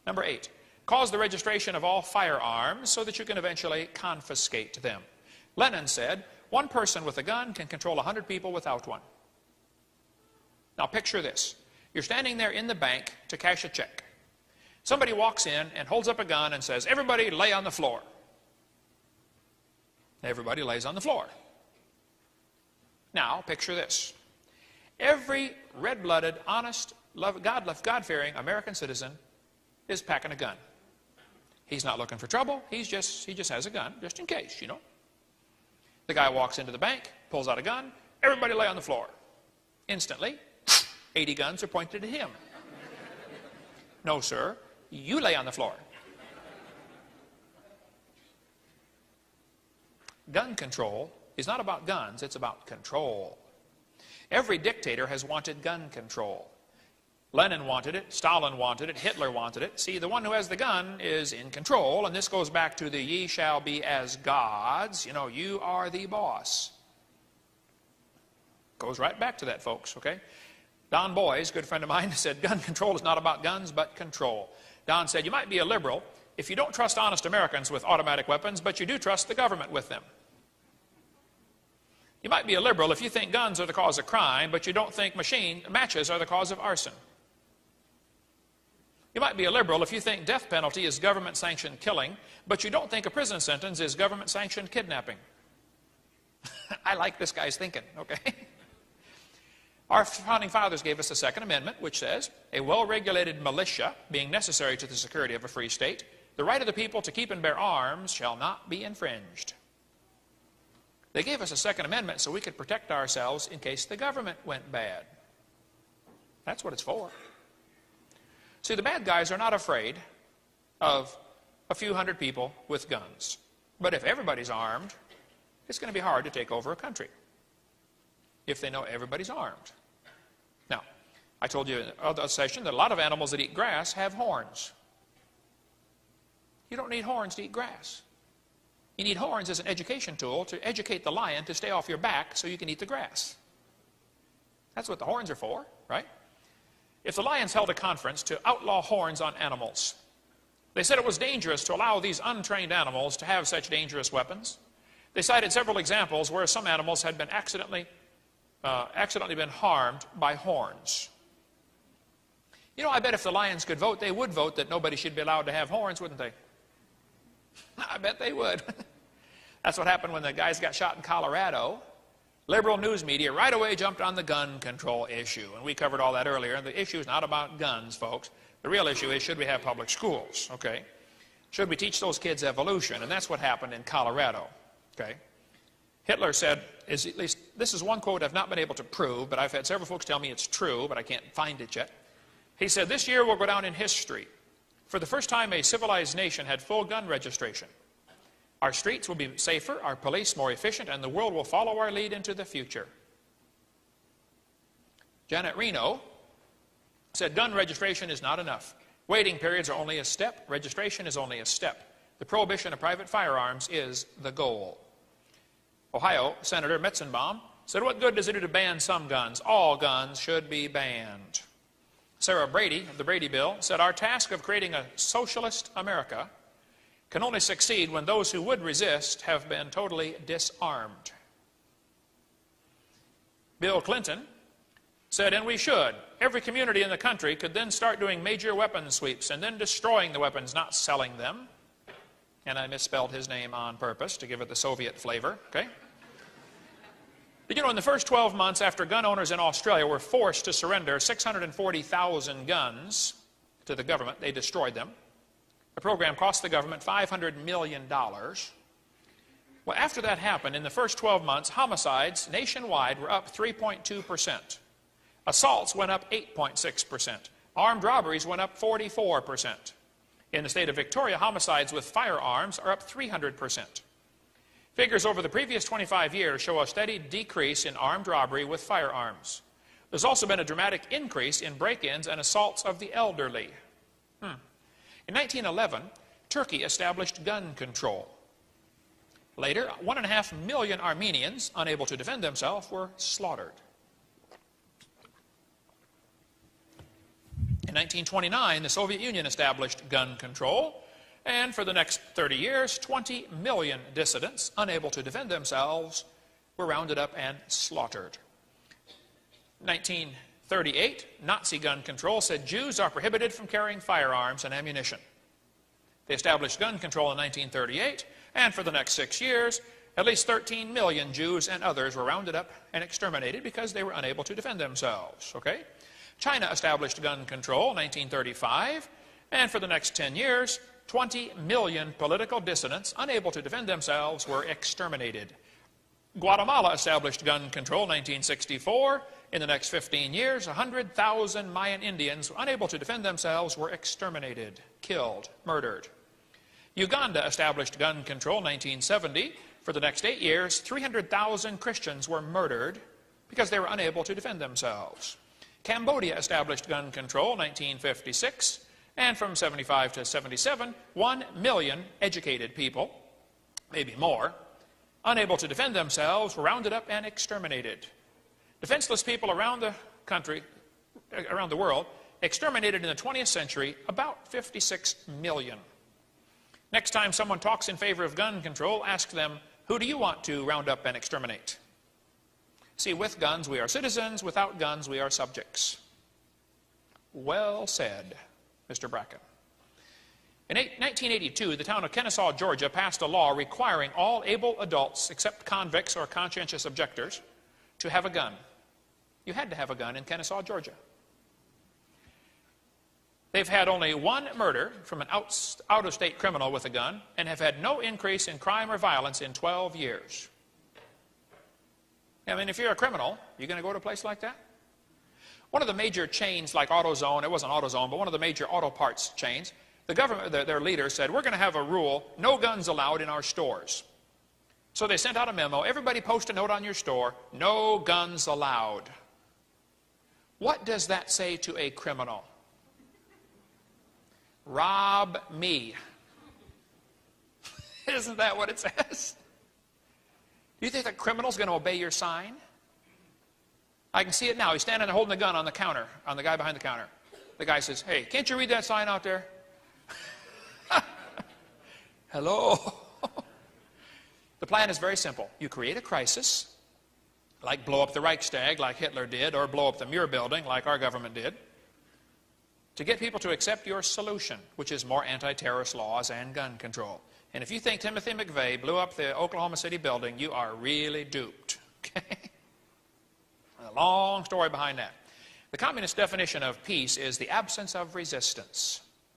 Number 8, cause the registration of all firearms so that you can eventually confiscate them. Lenin said, one person with a gun can control 100 people without one. Now picture this. You're standing there in the bank to cash a check. Somebody walks in and holds up a gun and says, everybody lay on the floor. Everybody lays on the floor. Now picture this. Every red-blooded, honest, God-fearing American citizen is packing a gun. He's not looking for trouble. He just has a gun, just in case, you know. The guy walks into the bank, pulls out a gun. Everybody lay on the floor. Instantly, 80 guns are pointed at him. No, sir. You lay on the floor. Gun control is not about guns, it's about control. Every dictator has wanted gun control. Lenin wanted it, Stalin wanted it, Hitler wanted it. See, the one who has the gun is in control, and this goes back to the ye shall be as gods. You know, you are the boss. Goes right back to that, folks, okay? Don Boys, good friend of mine, said gun control is not about guns, but control. Don said, you might be a liberal if you don't trust honest Americans with automatic weapons, but you do trust the government with them. You might be a liberal if you think guns are the cause of crime, but you don't think matches are the cause of arson. You might be a liberal if you think death penalty is government-sanctioned killing, but you don't think a prison sentence is government-sanctioned kidnapping. I like this guy's thinking, okay? Our founding fathers gave us the Second Amendment, which says, a well-regulated militia being necessary to the security of a free state, the right of the people to keep and bear arms shall not be infringed. They gave us a Second Amendment so we could protect ourselves in case the government went bad. That's what it's for. See, the bad guys are not afraid of a few hundred people with guns. But if everybody's armed, it's going to be hard to take over a country if they know everybody's armed. Now, I told you in the other session that a lot of animals that eat grass have horns. You don't need horns to eat grass. You need horns as an education tool to educate the lion to stay off your back so you can eat the grass. That's what the horns are for, right? If the Lions held a conference to outlaw horns on animals, they said it was dangerous to allow these untrained animals to have such dangerous weapons. They cited several examples where some animals had been accidentally been harmed by horns. You know, I bet if the Lions could vote, they would vote that nobody should be allowed to have horns, wouldn't they? I bet they would. That's what happened when the guys got shot in Colorado. Liberal news media right away jumped on the gun control issue, and we covered all that earlier. And the issue is not about guns, folks. The real issue is, should we have public schools, okay? Should we teach those kids evolution? And that's what happened in Colorado, okay? Hitler said, at least this is one quote I've not been able to prove, but I've had several folks tell me it's true, but I can't find it yet. He said, this year will go down in history. For the first time, a civilized nation had full gun registration. Our streets will be safer, our police more efficient, and the world will follow our lead into the future. Janet Reno said gun registration is not enough. Waiting periods are only a step. Registration is only a step. The prohibition of private firearms is the goal. Ohio Senator Metzenbaum said, what good does it do to ban some guns? All guns should be banned. Sarah Brady of the Brady Bill said, our task of creating a socialist America can only succeed when those who would resist have been totally disarmed. Bill Clinton said, and we should. Every community in the country could then start doing major weapons sweeps and then destroying the weapons, not selling them. And I misspelled his name on purpose to give it the Soviet flavor, okay? But you know, in the first 12 months after gun owners in Australia were forced to surrender 640,000 guns to the government, they destroyed them. The program cost the government $500 million. Well, after that happened, in the first 12 months, homicides nationwide were up 3.2%. Assaults went up 8.6%. Armed robberies went up 44%. In the state of Victoria, homicides with firearms are up 300%. Figures over the previous 25 years show a steady decrease in armed robbery with firearms. There's also been a dramatic increase in break-ins and assaults of the elderly. In 1911, Turkey established gun control. Later, 1.5 million Armenians, unable to defend themselves, were slaughtered. In 1929, the Soviet Union established gun control, and for the next 30 years, 20 million dissidents, unable to defend themselves, were rounded up and slaughtered. 1938, Nazi gun control said Jews are prohibited from carrying firearms and ammunition. They established gun control in 1938, and for the next 6 years, at least 13 million Jews and others were rounded up and exterminated because they were unable to defend themselves. Okay? China established gun control in 1935, and for the next 10 years, 20 million political dissidents unable to defend themselves were exterminated. Guatemala established gun control in 1964. In the next 15 years, 100,000 Mayan Indians unable to defend themselves were exterminated, killed, murdered. Uganda established gun control in 1970. For the next 8 years, 300,000 Christians were murdered because they were unable to defend themselves. Cambodia established gun control in 1956, and from 75 to 77, 1 million educated people, maybe more, unable to defend themselves, were rounded up and exterminated. Defenseless people around the country, around the world, exterminated in the 20th century, about 56 million. Next time someone talks in favor of gun control, ask them, who do you want to round up and exterminate? See, with guns we are citizens, without guns we are subjects. Well said, Mr. Bracken. In 1982, the town of Kennesaw, Georgia, passed a law requiring all able adults, except convicts or conscientious objectors, to have a gun. You had to have a gun in Kennesaw, Georgia. They've had only one murder from an out-of-state criminal with a gun and have had no increase in crime or violence in 12 years. I mean, if you're a criminal, you're going to go to a place like that? One of the major chains like AutoZone, it wasn't AutoZone, but one of the major auto parts chains, the government, their leader said, we're going to have a rule, no guns allowed in our stores. So they sent out a memo, everybody post a note on your store, no guns allowed. What does that say to a criminal? Rob me. Isn't that what it says? Do you think the criminal's going to obey your sign? I can see it now. He's standing there holding a gun on the counter, on the guy behind the counter. The guy says, hey, can't you read that sign out there? Hello? The plan is very simple. You create a crisis, like blow up the Reichstag, like Hitler did, or blow up the Muir building, like our government did, to get people to accept your solution, which is more anti-terrorist laws and gun control. And if you think Timothy McVeigh blew up the Oklahoma City building, you are really duped. Okay? A long story behind that. The communist definition of peace is the absence of resistance.